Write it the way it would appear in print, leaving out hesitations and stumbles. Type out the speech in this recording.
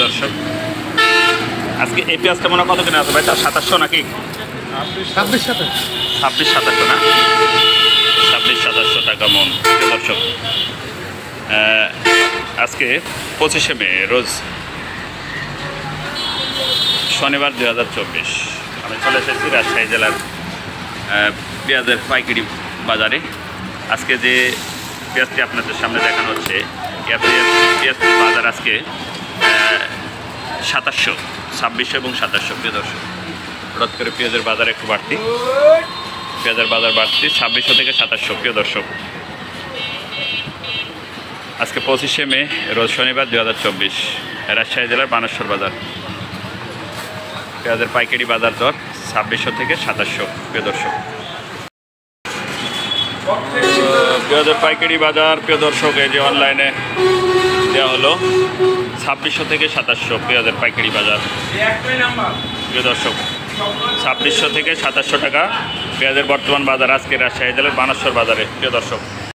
দর্শক, আজকে এই পেঁয়াজটা মনে হয় কত কিনা আছে ভাই? তার 2700 নাকি? 26-27 না, 26-2700 টাকা মন। প্রিয় দর্শক, আজকে 25শে মে, রোজ শনিবার 2024। আমি চলে এসেছি রাজশাহী জেলার পেঁয়াজের পাইকারি বাজারে। আজকে যে পেঁয়াজটি আপনাদের সামনে দেখানো হচ্ছে, পেঁয়াজটির বাজার আজকে 2700, 2600 এবং 2700। প্রিয় দর্শক, হঠাৎ করে পেঁয়াজের বাজার একটু বাড়তি, পেঁয়াজের বাজার বাড়তি 2600 থেকে 2700। প্রিয় দর্শক, আজকে 25শে মে, রোজ শনিবার 2024, রাজশাহী জেলার বানেশ্বর বাজার। পেঁয়াজের পাইকারি বাজার দর 2600 থেকে 2700। প্রিয় দর্শক, পেঁয়াজের পাইকারি বাজার, প্রিয় দর্শক, এই যে অনলাইনে দেওয়া হলো 2600 থেকে 2700 পেঁয়াজের পাইকারি বাজার। প্রিয় দর্শক, 2600 থেকে 2700 টাকা পেঁয়াজের বর্তমান বাজার আজকে রাজশাহী জেলার বানেশ্বর বাজারে। প্রিয় দর্শক।